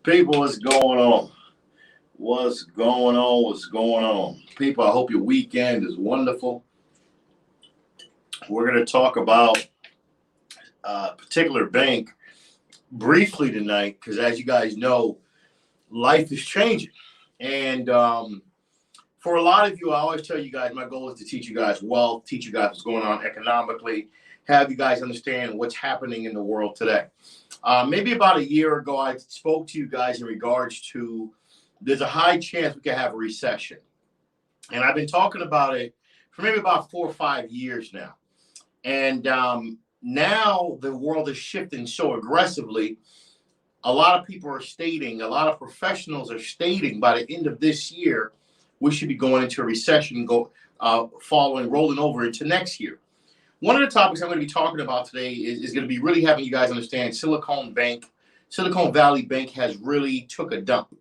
People, what's going on? What's going on? What's going on? People, I hope your weekend is wonderful. We're going to talk about a particular bank briefly tonight because, as you guys know, life is changing. And for a lot of you, I always tell you guys, my goal is to teach you guys wealth, teach you guys what's going on economically, have you guys understand what's happening in the world today. Maybe about a year ago, I spoke to you guys in regards to there's a high chance we could have a recession. And I've been talking about it for maybe about 4 or 5 years now. And now the world is shifting so aggressively. A lot of people are stating, a lot of professionals are stating by the end of this year, we should be going into a recession and rolling over into next year. One of the topics I'm going to be talking about today is going to be really having you guys understand Silicon Valley Bank has really took a dump.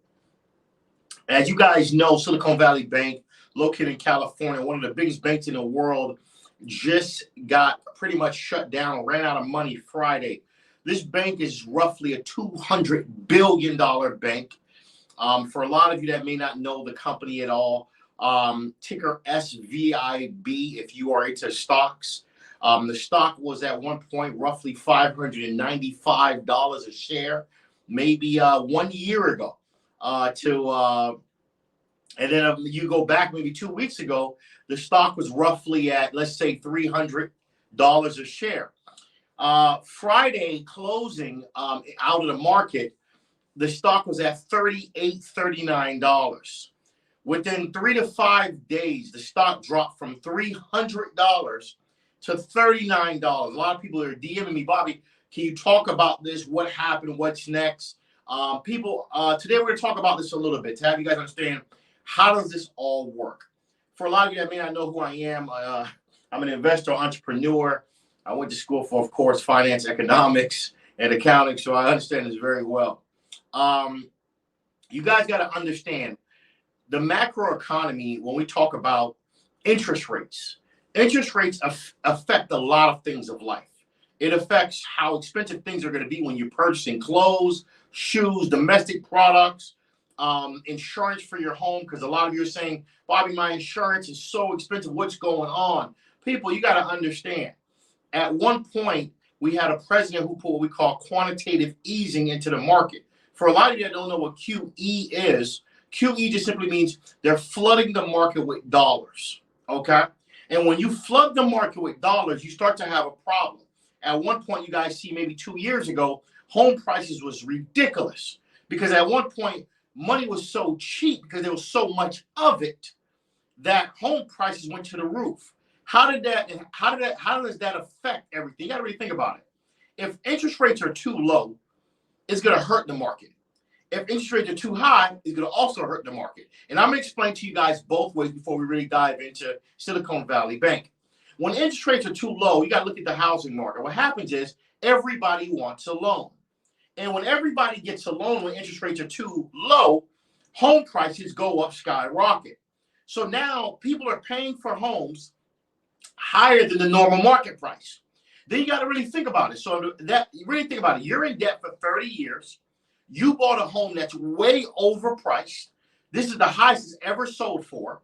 As you guys know, Silicon Valley Bank, located in California, one of the biggest banks in the world, just got pretty much shut down, ran out of money Friday. This bank is roughly a $200 billion bank. For a lot of you that may not know the company at all, ticker SVIB if you are into stocks. The stock was at one point roughly $595 a share, maybe 1 year ago. And then you go back maybe 2 weeks ago, the stock was roughly at, let's say, $300 a share. Friday closing out of the market, the stock was at $38, $39. Within 3 to 5 days, the stock dropped from $300 to $39. A lot of people are DMing me, Bobby, can you talk about this? What happened? What's next? Today we're going to talk about this a little bit to have you guys understand how does this all work. For a lot of you that may not know who I am, I'm an investor, entrepreneur. I went to school for, of course, finance, economics, and accounting, so I understand this very well. You guys got to understand the macro economy when we talk about interest rates. Interest rates affect a lot of things of life. It affects how expensive things are going to be when you're purchasing clothes, shoes, domestic products, insurance for your home, because a lot of you are saying, Bobby, my insurance is so expensive. What's going on? People, you got to understand. At one point, we had a president who put what we call quantitative easing into the market. For a lot of you that don't know what QE is, QE just simply means they're flooding the market with dollars, okay? And when you flood the market with dollars, you start to have a problem. At one point, you guys see maybe 2 years ago, home prices was ridiculous because at one point, money was so cheap because there was so much of it that home prices went to the roof. How does that affect everything? You got to really think about it. If interest rates are too low, it's going to hurt the market. If interest rates are too high, it's going to also hurt the market. And I'm going to explain to you guys both ways before we really dive into Silicon Valley Bank. When interest rates are too low, you got to look at the housing market. What happens is everybody wants a loan. And when everybody gets a loan when interest rates are too low, home prices go up skyrocket. So now people are paying for homes higher than the normal market price. Then you got to really think about it. So that you really think about it. You're in debt for 30 years. You bought a home that's way overpriced. This is the highest it's ever sold for.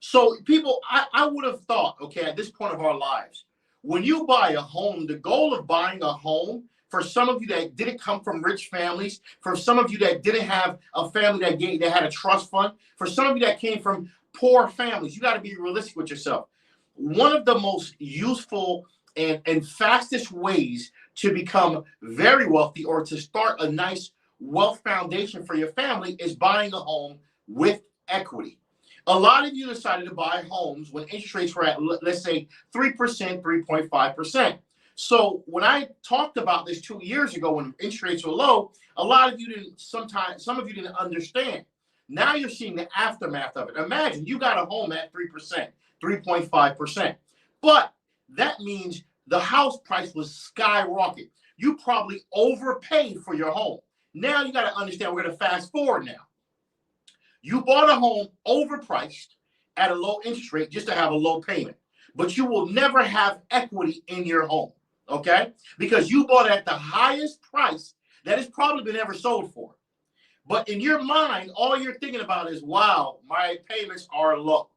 So people, I would have thought, okay, at this point of our lives, when you buy a home, the goal of buying a home, for some of you that didn't come from rich families, for some of you that didn't have a family that had a trust fund, for some of you that came from poor families, you got to be realistic with yourself. One of the most useful and fastest ways to become very wealthy or to start a nice wealth foundation for your family is buying a home with equity. A lot of you decided to buy homes when interest rates were at, let's say, 3%, 3.5%. So when I talked about this 2 years ago when interest rates were low, a lot of you some of you didn't understand. Now you're seeing the aftermath of it. Imagine you got a home at 3%, 3.5%. But that means the house price was skyrocket. You probably overpaid for your home. Now you got to understand, we're going to fast forward now. You bought a home overpriced at a low interest rate just to have a low payment. But you will never have equity in your home, okay? Because you bought it at the highest price that it's probably been ever sold for. But in your mind, all you're thinking about is, wow, my payments are low.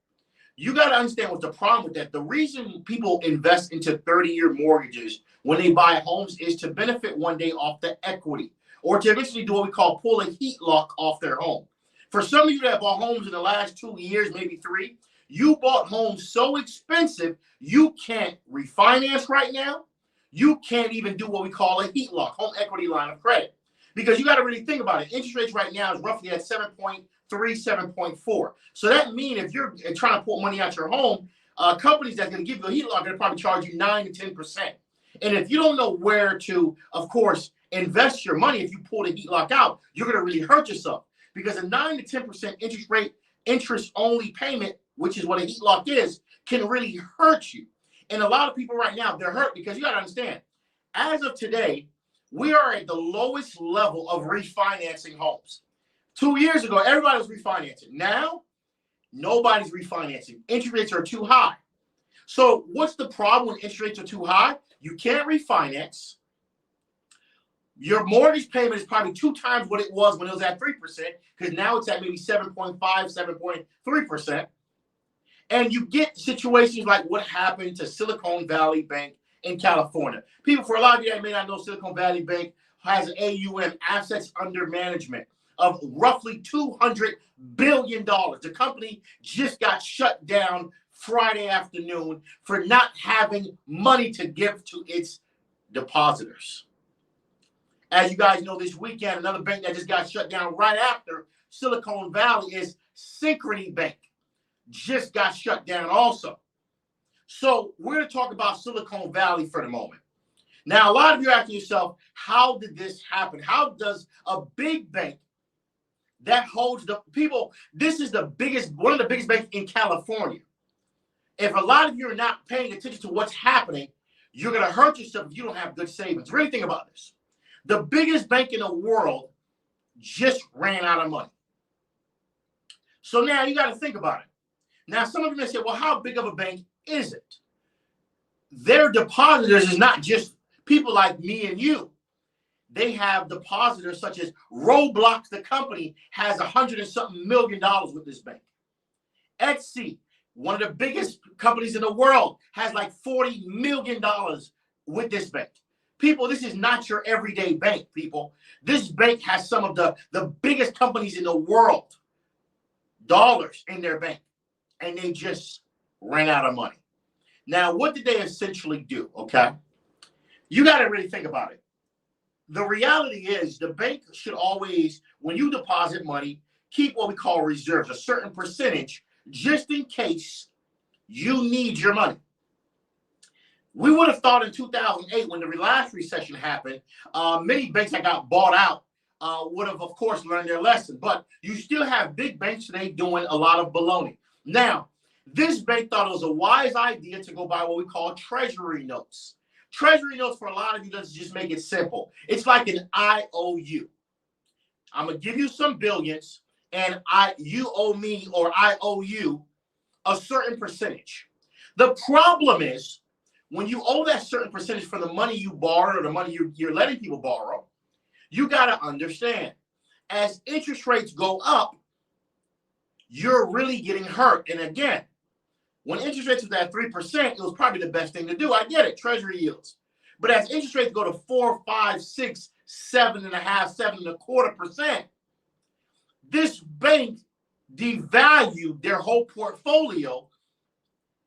You got to understand what's the problem with that. The reason people invest into 30-year mortgages when they buy homes is to benefit one day off the equity, or to eventually do what we call pull a heat lock off their home. For some of you that bought homes in the last 2 years, maybe 3, you bought homes so expensive you can't refinance right now. You can't even do what we call a heat lock, home equity line of credit. Because you got to really think about it. Interest rates right now is roughly at 7.3, 7.4. So that means if you're trying to pull money out your home, companies that's going to give you a heat lock are going to probably charge you 9 to 10%. And if you don't know where to, of course, invest your money, if you pull the heat lock out, you're going to really hurt yourself. Because a 9 to 10% interest rate, interest only payment, which is what a heat lock is, can really hurt you. And a lot of people right now, they're hurt because you got to understand, as of today, we are at the lowest level of refinancing homes. 2 years ago, everybody was refinancing. Now, nobody's refinancing. Interest rates are too high. So what's the problem when interest rates are too high? You can't refinance. Your mortgage payment is probably 2 times what it was when it was at 3%, because now it's at maybe 7.5, 7.3%. And you get situations like what happened to Silicon Valley Bank in California. People, for a lot of you that may not know, Silicon Valley Bank has an AUM, assets under management, of roughly $200 billion. The company just got shut down Friday afternoon for not having money to give to its depositors. As you guys know, this weekend, another bank that just got shut down right after Silicon Valley is Synchrony Bank. Just got shut down also. So we're going to talk about Silicon Valley for the moment. Now, a lot of you are asking yourself, how did this happen? How does a big bank that holds the people, this is the biggest, one of the biggest banks in California. If a lot of you are not paying attention to what's happening, you're going to hurt yourself if you don't have good savings. Really think about this. The biggest bank in the world just ran out of money. So now you got to think about it. Now, some of you may say, well, how big of a bank is it? Their depositors is not just people like me and you. They have depositors such as Roblox, the company, has $100 and something million with this bank. Etsy, one of the biggest companies in the world, has like $40 million with this bank. People, this is not your everyday bank, people. This bank has some of the biggest companies in the world, dollars in their bank, and they just ran out of money. Now, what did they essentially do, okay? You got to really think about it. The reality is the bank should always, when you deposit money, keep what we call reserves, a certain percentage, just in case you need your money. We would have thought in 2008, when the last recession happened, many banks that got bought out would have, of course, learned their lesson. But you still have big banks today doing a lot of baloney. Now, this bank thought it was a wise idea to go buy what we call treasury notes. Treasury notes, for a lot of you, let's just make it simple. It's like an IOU. I'm going to give you some billions, and you owe me, or I owe you a certain percentage. The problem is, when you owe that certain percentage for the money you borrow or the money you're letting people borrow, you got to understand, as interest rates go up, you're really getting hurt. And again, when interest rates was at 3%, it was probably the best thing to do. I get it, treasury yields. But as interest rates go to 4, 5, 6, 7.5%, 7.25%, this bank devalued their whole portfolio.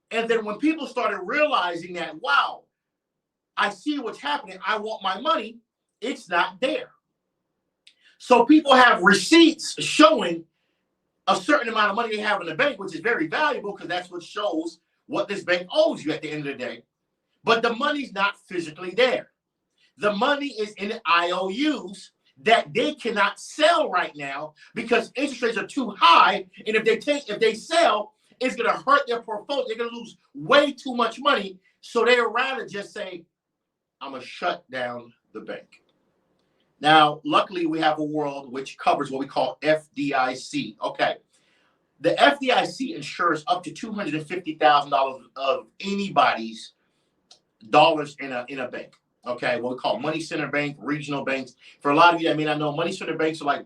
And then when people started realizing that, wow, I see what's happening, I want my money, it's not there. So people have receipts showing a certain amount of money they have in the bank, which is very valuable because that's what shows what this bank owes you at the end of the day. But the money's not physically there. The money is in the IOUs that they cannot sell right now because interest rates are too high. And if they sell, it's going to hurt their portfolio. They're going to lose way too much money. So they'd rather just say, I'm going to shut down the bank. Now, luckily, we have a world which covers what we call FDIC. Okay. The FDIC insures up to $250,000 of anybody's dollars in a bank. Okay, what we call money center bank, regional banks. For a lot of you that may not know, money center banks are like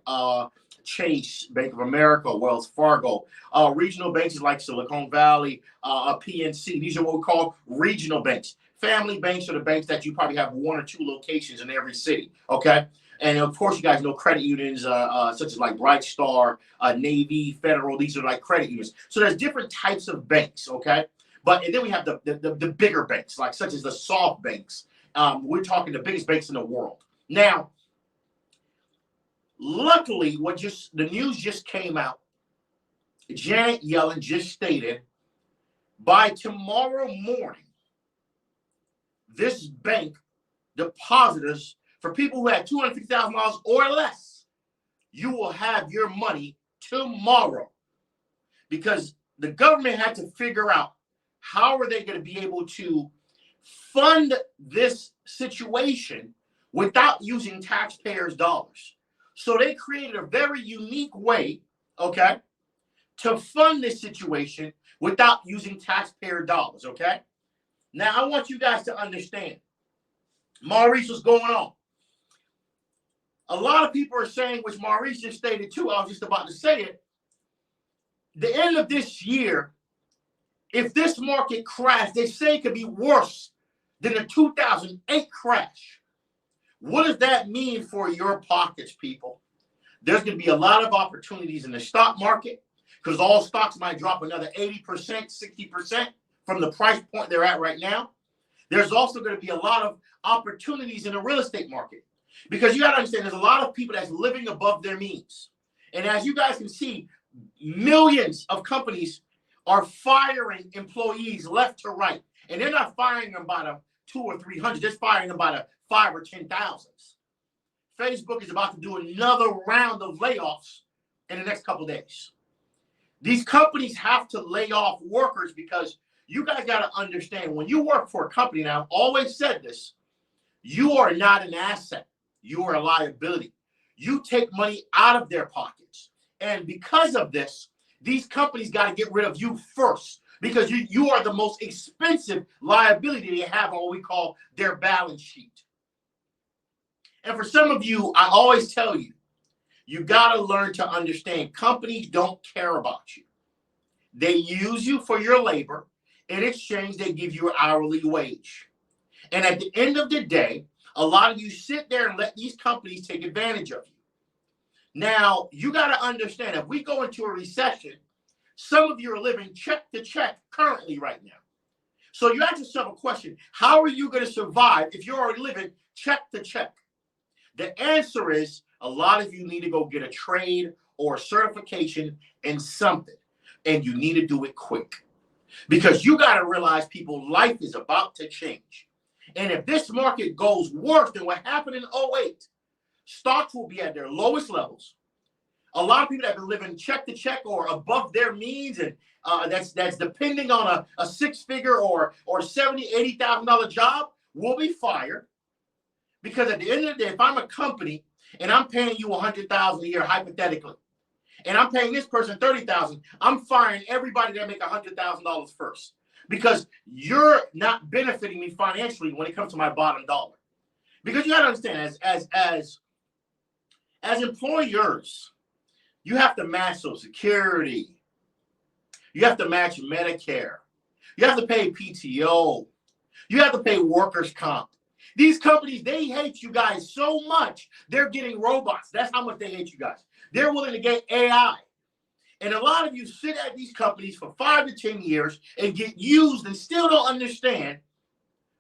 Chase, Bank of America, Wells Fargo. Regional banks like Silicon Valley, PNC. These are what we call regional banks. Family banks are the banks that you probably have one or two locations in every city, okay? And of course, you guys know credit unions such as like Bright Star, Navy, Federal. These are like credit unions. So there's different types of banks, okay? And then we have the bigger banks, like such as the soft banks. We're talking the biggest banks in the world. Now, luckily, the news just came out. Janet Yellen just stated by tomorrow morning, this bank depositors, for people who had $250,000 or less, you will have your money tomorrow. Because the government had to figure out how are they going to be able to fund this situation without using taxpayers' dollars. So they created a very unique way, okay, to fund this situation without using taxpayer dollars, okay? Now, I want you guys to understand, Maurice, what's going on? A lot of people are saying, which Maurice just stated too, I was just about to say it, the end of this year, if this market crash, they say it could be worse than the 2008 crash. What does that mean for your pockets, people? There's going to be a lot of opportunities in the stock market because all stocks might drop another 80%, 60% from the price point they're at right now. There's also going to be a lot of opportunities in the real estate market because you got to understand there's a lot of people that's living above their means. And as you guys can see, millions of companies are firing employees left to right. And they're not firing them by the 200 or 300, they're firing them by the 5 or 10,000s. Facebook is about to do another round of layoffs in the next couple of days. These companies have to lay off workers because you guys got to understand when you work for a company, and I've always said this, you are not an asset. You are a liability. You take money out of their pockets. And because of this, these companies got to get rid of you first because you are the most expensive liability they have on what we call their balance sheet. And for some of you, I always tell you, you got to learn to understand companies don't care about you. They use you for your labor. In exchange, they give you an hourly wage. And at the end of the day, a lot of you sit there and let these companies take advantage of you. Now, you got to understand, if we go into a recession, some of you are living check to check currently right now. So you ask yourself a question, how are you going to survive if you're already living check to check? The answer is a lot of you need to go get a trade or a certification in something, and you need to do it quick. Because you got to realize, people, life is about to change. And if this market goes worse than what happened in 2008, stocks will be at their lowest levels. A lot of people that have been living check to check or above their means, and that's depending on a six-figure or $70,000, $80,000 job will be fired. Because at the end of the day, if I'm a company and I'm paying you $100,000 a year hypothetically, and I'm paying this person $30,000, I'm firing everybody that make $100,000 first, because you're not benefiting me financially when it comes to my bottom dollar. Because you got to understand, as employers, you have to match Social Security, you have to match Medicare, you have to pay PTO, you have to pay workers' comp. These companies, they hate you guys so much, they're getting robots. That's how much they hate you guys. They're willing to get AI. And a lot of you sit at these companies for 5 to 10 years and get used and still don't understand,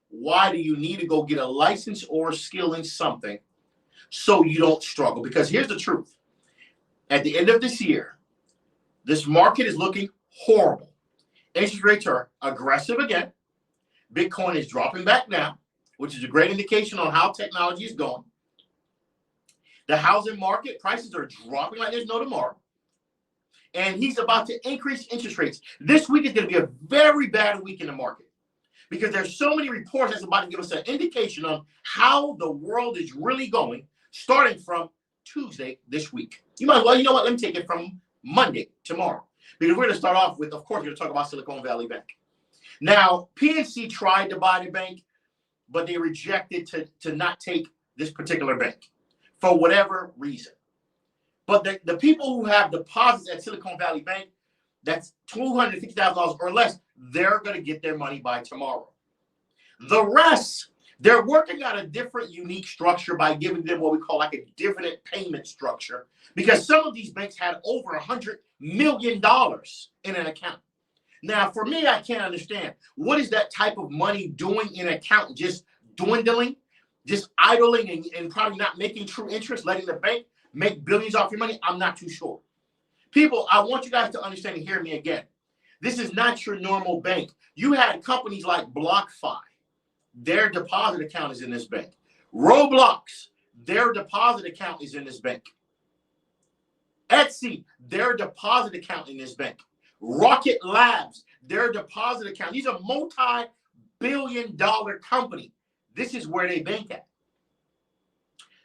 why do you need to go get a license or a skill in something so you don't struggle? Because here's the truth. At the end of this year, this market is looking horrible. Interest rates are aggressive again. Bitcoin is dropping back now, which is a great indication on how technology is going. The housing market prices are dropping like there's no tomorrow. And he's about to increase interest rates. This week is going to be a very bad week in the market because there's so many reports that's about to give us an indication on how the world is really going starting from Tuesday this week. You might, well, you know what? Let me take it from Monday, tomorrow. Because we're going to start off with, of course, we're going to talk about Silicon Valley Bank. Now, PNC tried to buy the bank, but they rejected to not take this particular bank for whatever reason. But the people who have deposits at Silicon Valley Bank, that's $250,000 or less, they're going to get their money by tomorrow. The rest, they're working out a different, unique structure by giving them what we call like a dividend payment structure, because some of these banks had over $100 million in an account. Now, for me, I can't understand. What is that type of money doing in an account? Just dwindling, just idling, and probably not making true interest, letting the bank make billions off your money? I'm not too sure. People, I want you guys to understand and hear me again. This is not your normal bank. You had companies like BlockFi. Their deposit account is in this bank. Roblox, their deposit account is in this bank. Etsy, their deposit account in this bank. Rocket Labs, their deposit account. These are multi-billion-dollar company. This is where they bank at.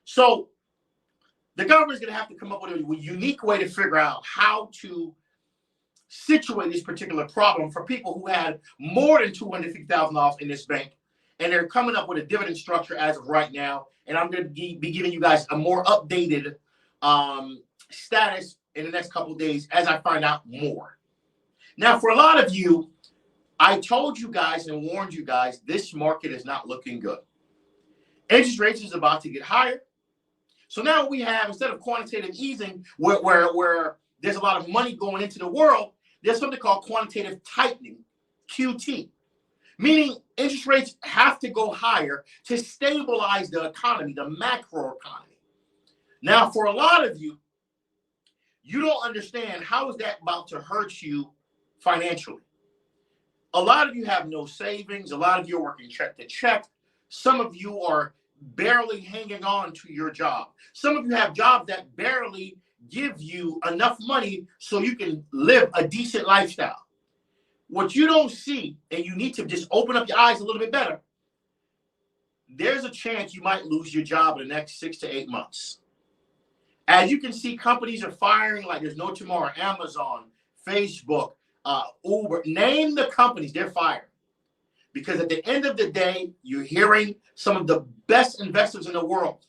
So the government's going to have to come up with a unique way to figure out how to situate this particular problem for people who had more than $250,000 in this bank. And they're coming up with a dividend structure as of right now. And I'm going to be giving you guys a more updated status in the next couple of days as I find out more. Now, for a lot of you, I told you guys and warned you guys, this market is not looking good. Interest rates is about to get higher. So now we have, instead of quantitative easing, where there's a lot of money going into the world, there's something called quantitative tightening, QT. Meaning interest rates have to go higher to stabilize the economy, the macro economy. Now, for a lot of you, you don't understand how is that about to hurt you financially. A lot of you have no savings. A lot of you are working check to check. Some of you are barely hanging on to your job. Some of you have jobs that barely give you enough money so you can live a decent lifestyle. What you don't see, and you need to just open up your eyes a little bit better, there's a chance you might lose your job in the next 6 to 8 months. As you can see, companies are firing like there's no tomorrow. Amazon, Facebook, Uber, name the companies, they're firing. Because at the end of the day, you're hearing some of the best investors in the world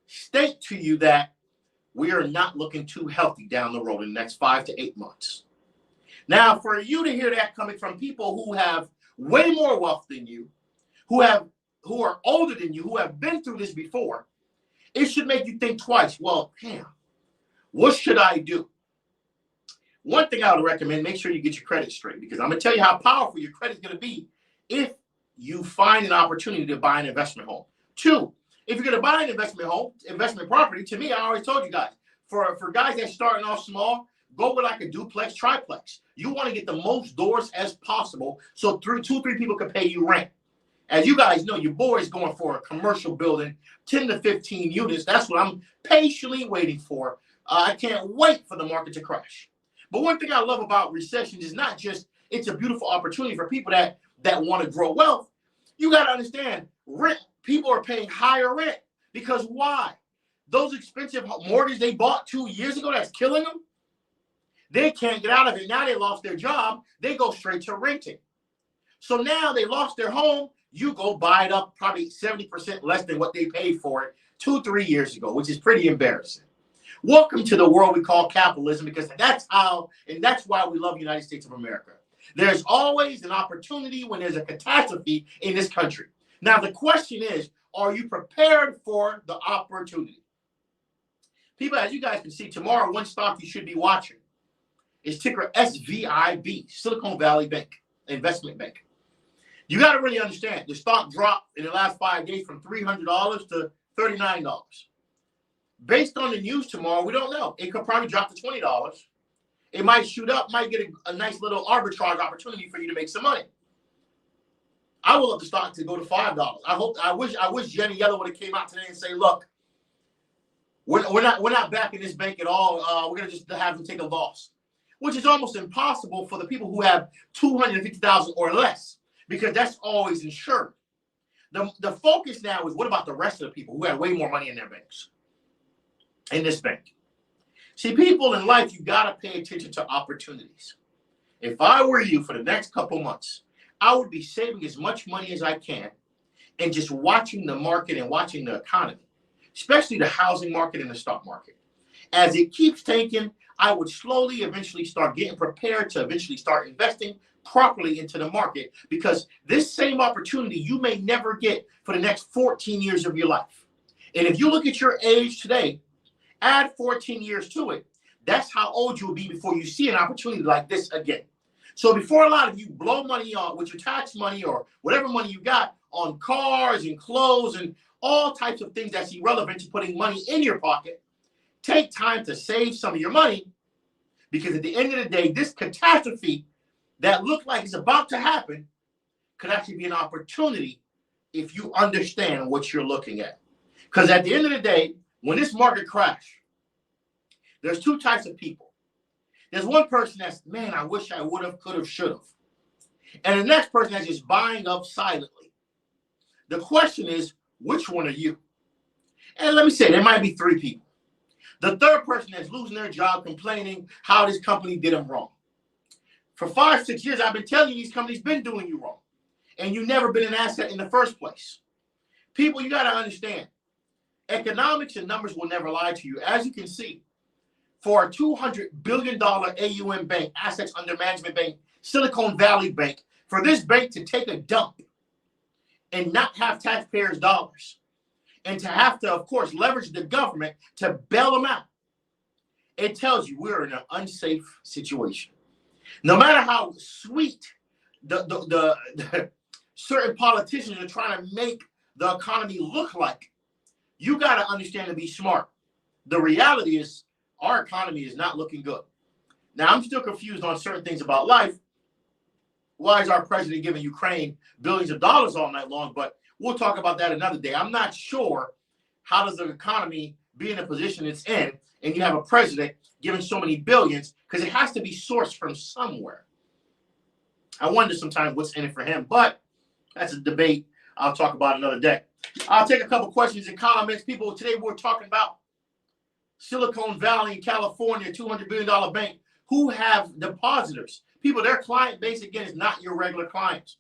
state to you that we are not looking too healthy down the road in the next 5 to 8 months. Now, for you to hear that coming from people who have way more wealth than you, who are older than you, who have been through this before, it should make you think twice. Well, damn, what should I do? One thing I would recommend, make sure you get your credit straight, because I'm going to tell you how powerful your credit is going to be if you find an opportunity to buy an investment home. 2, if you're going to buy an investment home, investment property, to me, I always told you guys, for guys that's starting off small, go with like a duplex, triplex. You want to get the most doors as possible so 2, 3 people can pay you rent. As you guys know, your boy is going for a commercial building, 10 to 15 units. That's what I'm patiently waiting for. I can't wait for the market to crash. But one thing I love about recessions is not just it's a beautiful opportunity for people that want to grow wealth. You got to understand, rent, people are paying higher rent. Because why? Those expensive mortgages they bought 2 years ago that's killing them, they can't get out of it. Now they lost their job. They go straight to renting. So now they lost their home. You go buy it up probably 70% less than what they paid for it 2, 3 years ago, which is pretty embarrassing. Welcome to the world we call capitalism, because that's how, and that's why we love the United States of America. There's always an opportunity when there's a catastrophe in this country. Now, the question is, are you prepared for the opportunity? People, as you guys can see, tomorrow, one stock you should be watching is ticker SVIB, Silicon Valley Bank, Investment Bank. You got to really understand, the stock dropped in the last 5 days from $300 to $39. Based on the news tomorrow, we don't know. It could probably drop to $20. It might shoot up, might get a nice little arbitrage opportunity for you to make some money. I would love the stock to go to $5. I wish Jenny Yellen would have came out today and say, look, we're not backing this bank at all. We're gonna just have them take a loss, which is almost impossible for the people who have $250,000 or less, because that's always insured. The focus now is, what about the rest of the people who have way more money in their banks, in this bank? See, people in life, you got to pay attention to opportunities. If I were you, for the next couple months, I would be saving as much money as I can and just watching the market and watching the economy, especially the housing market and the stock market. As it keeps tanking, I would slowly eventually start getting prepared to eventually start investing properly into the market, because this same opportunity you may never get for the next 14 years of your life. And if you look at your age today, add 14 years to it, that's how old you will be before you see an opportunity like this again. So before a lot of you blow money on with your tax money or whatever money you got on cars and clothes and all types of things that's irrelevant to putting money in your pocket, take time to save some of your money, because at the end of the day, this catastrophe that looked like it's about to happen could actually be an opportunity if you understand what you're looking at. Because at the end of the day, when this market crash, there's two types of people. There's one person that's, man, I wish I would have, could have, should have. And the next person that's just buying up silently. The question is, which one are you? And let me say, there might be three people. The third person that's losing their job, complaining how this company did them wrong. For 5-6 years, I've been telling you these companies been doing you wrong. And you've never been an asset in the first place. People, you got to understand, economics and numbers will never lie to you. As you can see, for a $200 billion AUM bank, assets under management bank, Silicon Valley Bank, for this bank to take a dump and not have taxpayers' dollars, and to have to, of course, leverage the government to bail them out, it tells you we're in an unsafe situation. No matter how sweet the certain politicians are trying to make the economy look like, you got to understand and be smart. The reality is our economy is not looking good. Now, I'm still confused on certain things about life. Why is our president giving Ukraine billions of dollars all night long? But we'll talk about that another day. I'm not sure how does the economy be in a position it's in, and you have a president giving so many billions, because it has to be sourced from somewhere. I wonder sometimes what's in it for him, but that's a debate I'll talk about another day. I'll take a couple questions and comments. People, today we're talking about Silicon Valley in California, $200 billion bank, who have depositors. People, their client base, again, is not your regular clients.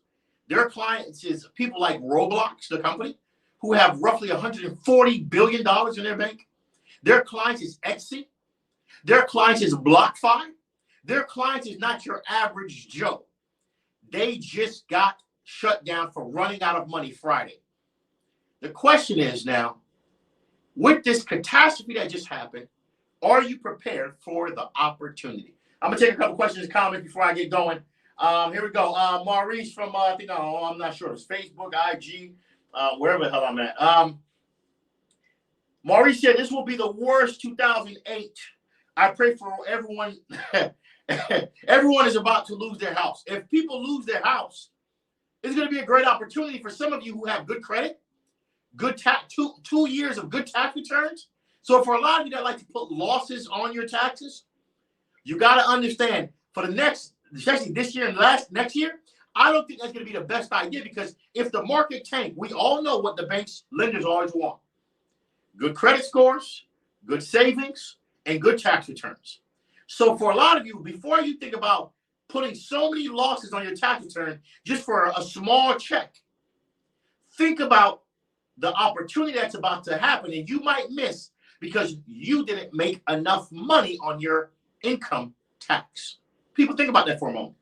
Their clients is people like Roblox, the company, who have roughly $140 billion in their bank. Their clients is Etsy. Their clients is BlockFi. Their clients is not your average Joe. They just got shut down for running out of money Friday. The question is now, with this catastrophe that just happened, are you prepared for the opportunity? I'm going to take a couple questions and comments before I get going. Here we go. Maurice from, I think, I'm not sure. It's Facebook, IG, wherever the hell I'm at. Maurice said, this will be the worst 2008. I pray for everyone. Everyone is about to lose their house. If people lose their house, it's going to be a great opportunity for some of you who have good credit, good tax, 2 years of good tax returns. So for a lot of you that like to put losses on your taxes, you got to understand, for the next, especially this year and next year, I don't think that's going to be the best idea, because if the market tanks, we all know what the banks, lenders always want. Good credit scores, good savings, and good tax returns. So for a lot of you, before you think about putting so many losses on your tax return just for a small check, think about the opportunity that's about to happen, and you might miss because you didn't make enough money on your income tax. People, think about that for a moment.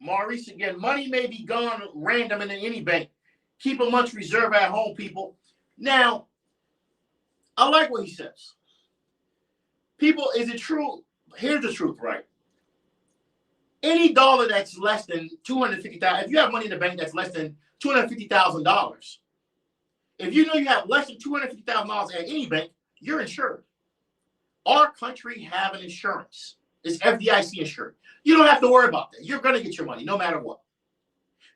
Maurice again, money may be gone random in any bank. Keep a month's reserve at home, people. Now, I like what he says. People, is it true? Here's the truth, right? Any dollar that's less than $250,000, if you have money in the bank that's less than $250,000, if you know you have less than $250,000 at any bank, you're insured. Our country have an insurance. It's FDIC insured. You don't have to worry about that. You're going to get your money no matter what.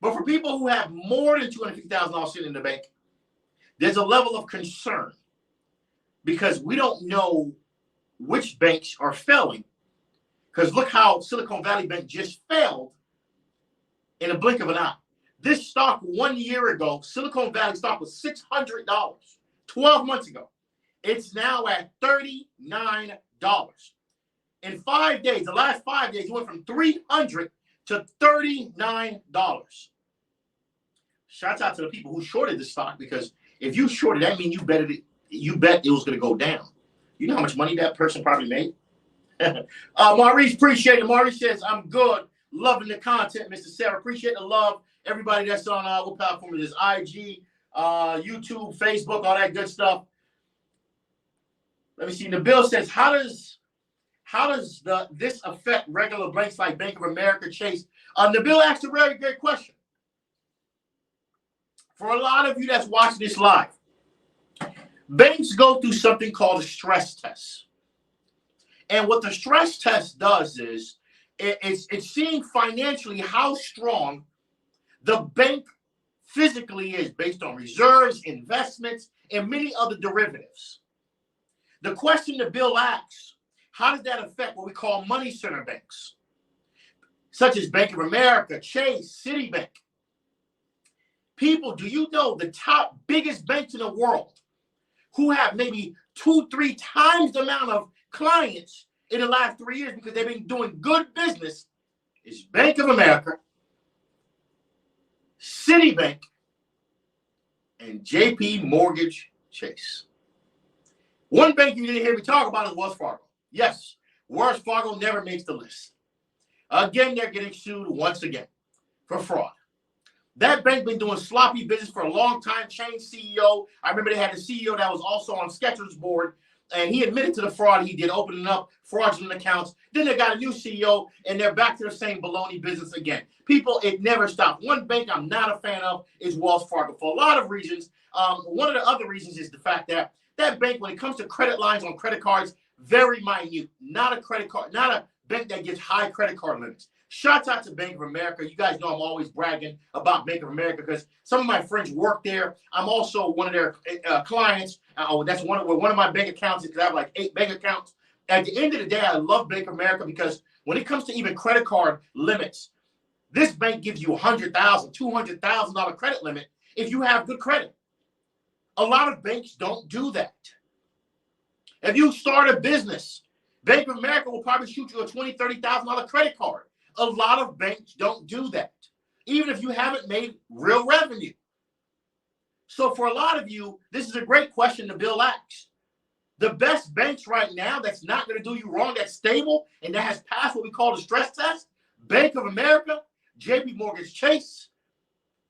But for people who have more than $250,000 sitting in the bank, there's a level of concern, because we don't know which banks are failing. Because look how Silicon Valley Bank just failed in a blink of an eye. This stock 1 year ago, Silicon Valley stock was $600 12 months ago. It's now at $39. In 5 days, the last 5 days, it went from $300 to $39. Shouts out to the people who shorted the stock, because if you shorted, that means you betted it you bet it was going to go down. You know how much money that person probably made? Maurice, appreciate it. Maurice says, I'm good. Loving the content, Mr. Sarah. Appreciate the love. Everybody that's on what platform it is, IG, YouTube, Facebook, all that good stuff. Let me see. Nabil says, how does this affect regular banks like Bank of America, Chase? Nabil asked a very great question. For a lot of you that's watching this live, banks go through something called a stress test. And what the stress test does is it's seeing financially how strong the bank physically is based on reserves, investments, and many other derivatives. The question that Bill asks, how does that affect what we call money center banks, such as Bank of America, Chase, Citibank? People, do you know the top biggest banks in the world who have maybe 2-3 times the amount of clients in the last 3 years because they've been doing good business is Bank of America, Citibank, and JP Mortgage Chase. One bank you didn't hear me talk about is Wells Fargo. Yes, Wells Fargo never makes the list. Again, they're getting sued once again for fraud. That bank been doing sloppy business for a long time. Changed CEO. I remember they had a CEO that was also on Skechers' board, and he admitted to the fraud he did, opening up fraudulent accounts. Then they got a new CEO, and they're back to the same baloney business again. People, it never stops. One bank I'm not a fan of is Wells Fargo for a lot of reasons. One of the other reasons is the fact that that bank, when it comes to credit lines on credit cards, very minute. Not a credit card, not a bank that gives high credit card limits. Shout out to Bank of America. You guys know I'm always bragging about Bank of America because some of my friends work there. I'm also one of their clients. That's one of my bank accounts because I have like 8 bank accounts. At the end of the day, I love Bank of America because when it comes to even credit card limits, this bank gives you $100,000, $200,000 credit limit if you have good credit. A lot of banks don't do that. If you start a business, Bank of America will probably shoot you a $20,000, $30,000 credit card. A lot of banks don't do that, even if you haven't made real revenue. So for a lot of you, this is a great question to Bill asks. The best banks right now that's not going to do you wrong, that's stable, and that has passed what we call the stress test, Bank of America, JP Mortgage Chase,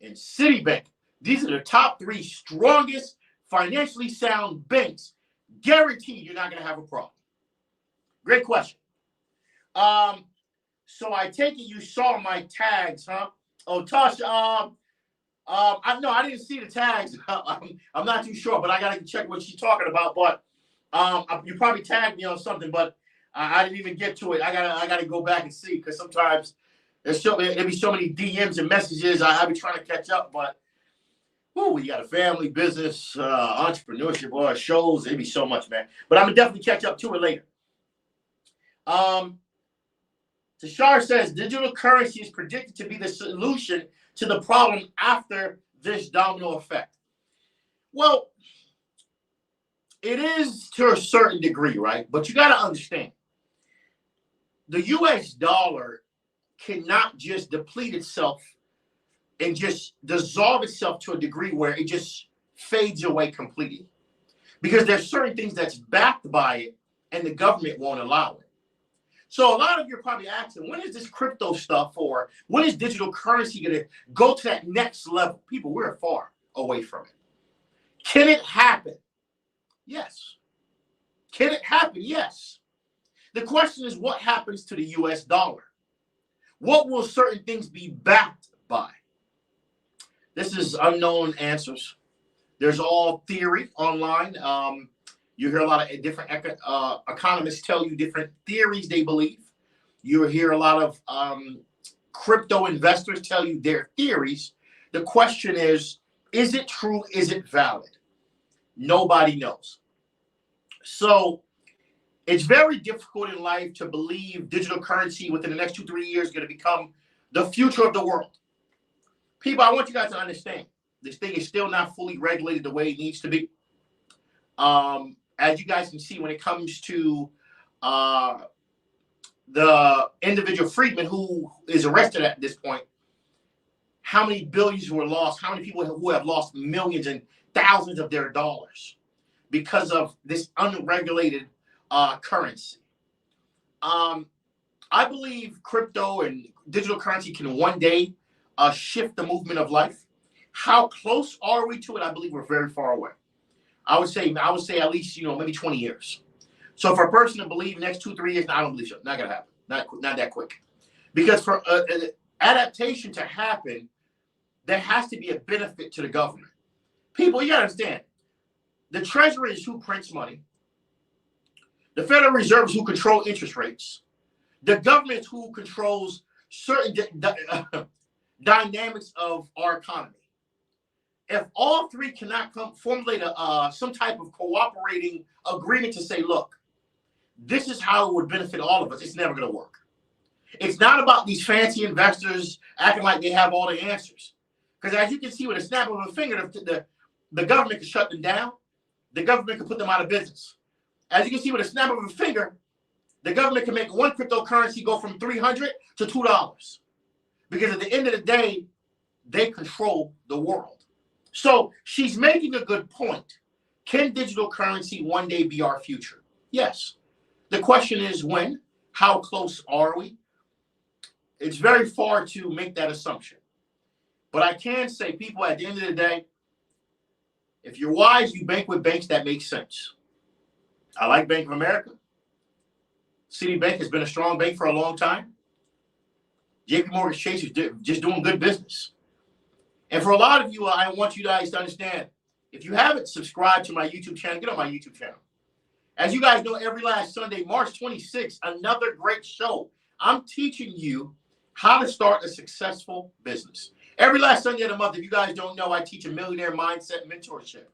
and Citibank. These are the top 3 strongest, financially sound banks. Guaranteed you're not going to have a problem. Great question. So I take it you saw my tags, huh? Oh, Tasha, I didn't see the tags. I'm not too sure, but I got to check what she's talking about. But you probably tagged me on something, but I didn't even get to it. I gotta go back and see because sometimes there'll be so many DMs and messages. I'll be trying to catch up, but we got a family, business, entrepreneurship, or shows. It'd be so much, man. But I'm gonna definitely catch up to it later. Tashar says digital currency is predicted to be the solution to the problem after this domino effect. Well, it is to a certain degree, right? But you got to understand, the U.S. dollar cannot just deplete itself and just dissolve itself to a degree where it just fades away completely. Because there's certain things that's backed by it and the government won't allow it. So a lot of you are probably asking, when is this crypto stuff or when is digital currency going to go to that next level? People, we're far away from it. Can it happen? Yes. Can it happen? Yes. The question is, what happens to the US dollar? What will certain things be backed by? This is unknown answers. There's all theory online. You hear a lot of different economists tell you different theories they believe. You hear a lot of crypto investors tell you their theories. The question is it true? Is it valid? Nobody knows. So it's very difficult in life to believe digital currency within the next 2-3 years is going to become the future of the world. People, I want you guys to understand, this thing is still not fully regulated the way it needs to be. As you guys can see, when it comes to the individual Friedman who is arrested at this point, how many billions were lost, how many people who have lost millions and thousands of their dollars. because of this unregulated currency. I believe crypto and digital currency can one day shift the movement of life. How close are we to it? I believe we're very far away. I would say at least, maybe 20 years. So for a person to believe next 2-3 years, no, I don't believe so. Not gonna happen. Not that quick. Because for adaptation to happen, there has to be a benefit to the government. People, you gotta understand, the Treasury is who prints money. The Federal Reserve is who control interest rates. The government is who controls certain dynamics of our economy. If all three cannot formulate some type of cooperating agreement to say, look, this is how it would benefit all of us, it's never going to work. It's not about these fancy investors acting like they have all the answers. Because as you can see, with a snap of a finger, the government can shut them down. The government can put them out of business. As you can see, with a snap of a finger, the government can make one cryptocurrency go from $300 to $2. Because at the end of the day, they control the world. So she's making a good point. Can digital currency one day be our future? Yes. The question is when? How close are we? It's very far to make that assumption. But I can say, people, at the end of the day, if you're wise, you bank with banks that make sense. I like Bank of America. Citibank has been a strong bank for a long time. JP Morgan Chase is just doing good business. And for a lot of you, I want you guys to understand, if you haven't subscribed to my YouTube channel, get on my YouTube channel. As you guys know, every last Sunday, March 26th, another great show. I'm teaching you how to start a successful business. Every last Sunday of the month, if you guys don't know, I teach a millionaire mindset mentorship,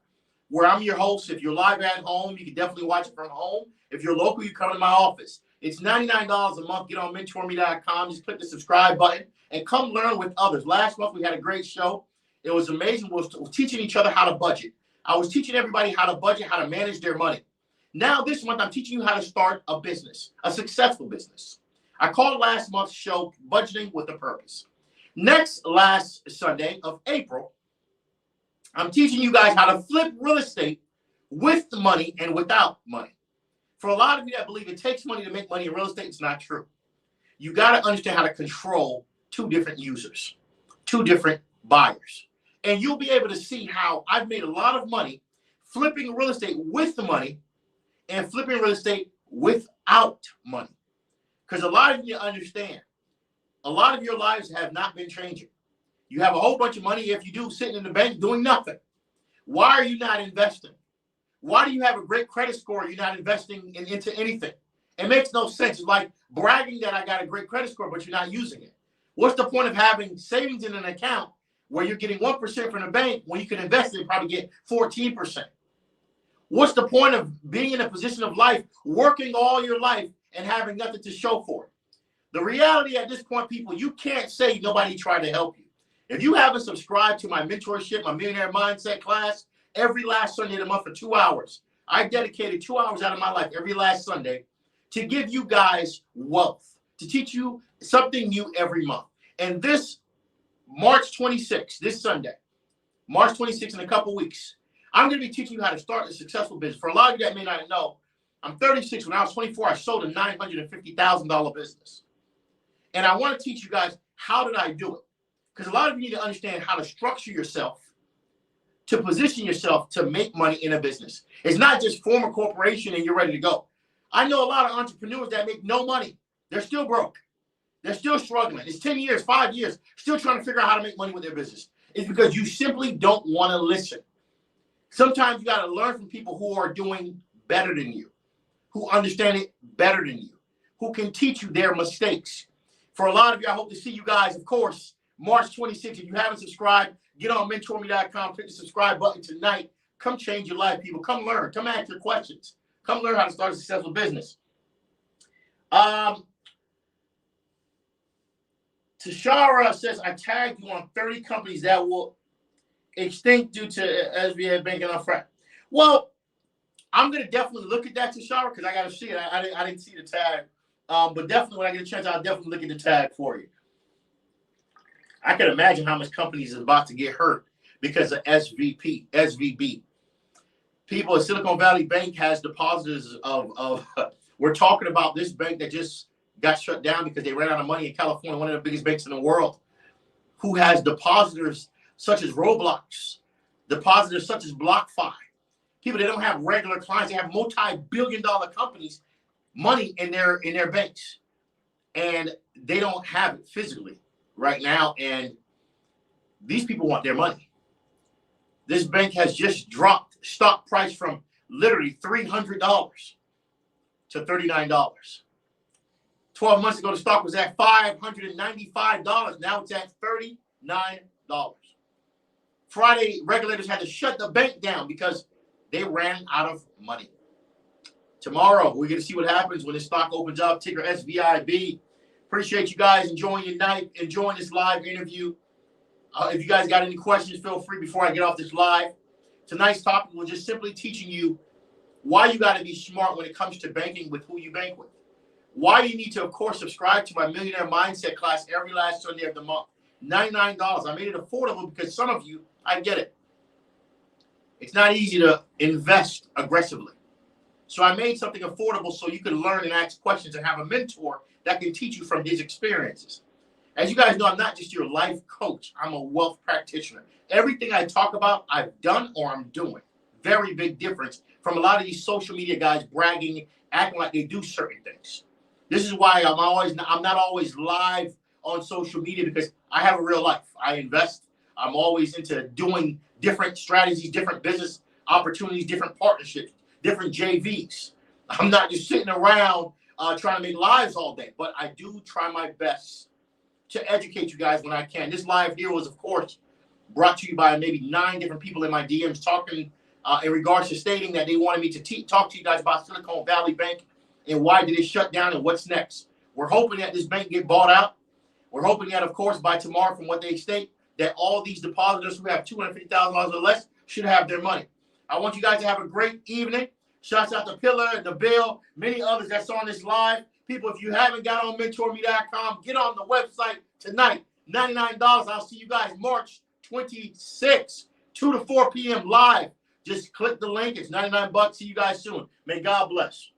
where I'm your host. If you're live at home, you can definitely watch it from home. If you're local, you come to my office. It's $99 a month. Get on mentorme.com. Just click the subscribe button and come learn with others. Last month, we had a great show. It was amazing. We were teaching each other how to budget. I was teaching everybody how to budget, how to manage their money. Now, this month, I'm teaching you how to start a business, a successful business. I called last month's show Budgeting with a Purpose. Next last Sunday of April, I'm teaching you guys how to flip real estate with the money and without money. For a lot of you that believe it takes money to make money in real estate, it's not true. You got to understand how to control two different users, two different buyers. And you'll be able to see how I've made a lot of money flipping real estate with the money and flipping real estate without money. Because a lot of you understand, a lot of your lives have not been changing. You have a whole bunch of money, if you do, sitting in the bank doing nothing. Why are you not investing? Why do you have a great credit score? You're not investing into anything. It makes no sense. It's like bragging that I got a great credit score, but you're not using it. What's the point of having savings in an account where you're getting 1% from the bank when you can invest it and probably get 14%? What's the point of being in a position of life, working all your life and having nothing to show for it? The reality at this point, people, you can't say nobody tried to help you. If you haven't subscribed to my mentorship, my millionaire mindset class, every last Sunday of the month for 2 hours, I dedicated 2 hours out of my life every last Sunday to give you guys wealth, to teach you something new every month. And this March 26th, this Sunday, March 26th in a couple weeks, I'm going to be teaching you how to start a successful business. For a lot of you that may not know, I'm 36. When I was 24, I sold a $950,000 business. And I want to teach you guys, how did I do it? Because a lot of you need to understand how to structure yourself to position yourself to make money in a business. It's not just form a corporation and you're ready to go. I know a lot of entrepreneurs that make no money. They're still broke. They're still struggling. It's 10 years, 5 years, still trying to figure out how to make money with their business. It's because you simply don't want to listen. Sometimes you got to learn from people who are doing better than you, who understand it better than you, who can teach you their mistakes. For a lot of you, I hope to see you guys, of course, March 26th. If you haven't subscribed, get on mentorme.com, click the subscribe button tonight. Come change your life, people. Come learn. Come ask your questions. Come learn how to start a successful business. Tashara says, I tagged you on 30 companies that will extinct due to SBA banking on fraud. Well, I'm going to definitely look at that, Tashara, because I got to see it. I didn't see the tag. But definitely when I get a chance, I'll definitely look at the tag for you. I can imagine how much companies is about to get hurt because of SVB. People at Silicon Valley Bank has depositors of we're talking about this bank that just got shut down because they ran out of money in California, one of the biggest banks in the world, who has depositors such as Roblox, depositors such as BlockFi. People, they don't have regular clients, they have multi-billion-dollar companies, money in their banks. And they don't have it physically right now. And these people want their money. This bank has just dropped stock price from literally $300 to $39. 12 months ago, the stock was at $595. Now it's at $39. Friday, regulators had to shut the bank down because they ran out of money. Tomorrow, we're going to see what happens when the stock opens up, ticker SVIB. Appreciate you guys enjoying your night, enjoying this live interview. If you guys got any questions, feel free before I get off this live. Tonight's topic was just simply teaching you why you got to be smart when it comes to banking with who you bank with. Why you need to, of course, subscribe to my Millionaire Mindset class every last Sunday of the month. $99. I made it affordable because some of you, I get it. It's not easy to invest aggressively. So I made something affordable so you can learn and ask questions and have a mentor that can teach you from his experiences. As you guys know, I'm not just your life coach. I'm a wealth practitioner. Everything I talk about, I've done or I'm doing. Very big difference from a lot of these social media guys bragging, acting like they do certain things. This is why I'm not always live on social media, because I have a real life. I invest. I'm always into doing different strategies, different business opportunities, different partnerships, different JVs. I'm not just sitting around trying to make lives all day, but I do try my best to educate you guys when I can. This live here was, of course, brought to you by maybe 9 different people in my DMs talking in regards to stating that they wanted me to talk to you guys about Silicon Valley Bank and why did it shut down and what's next. We're hoping that this bank get bought out. We're hoping that, of course, by tomorrow, from what they state, that all these depositors who have $250,000 or less should have their money. I want you guys to have a great evening. Shouts out to Pillar and the Bill, many others that's on this live. People, if you haven't got on mentorme.com, get on the website tonight. $99. I'll see you guys March 26, 2 to 4 p.m. live. Just click the link. It's $99. See you guys soon. May God bless.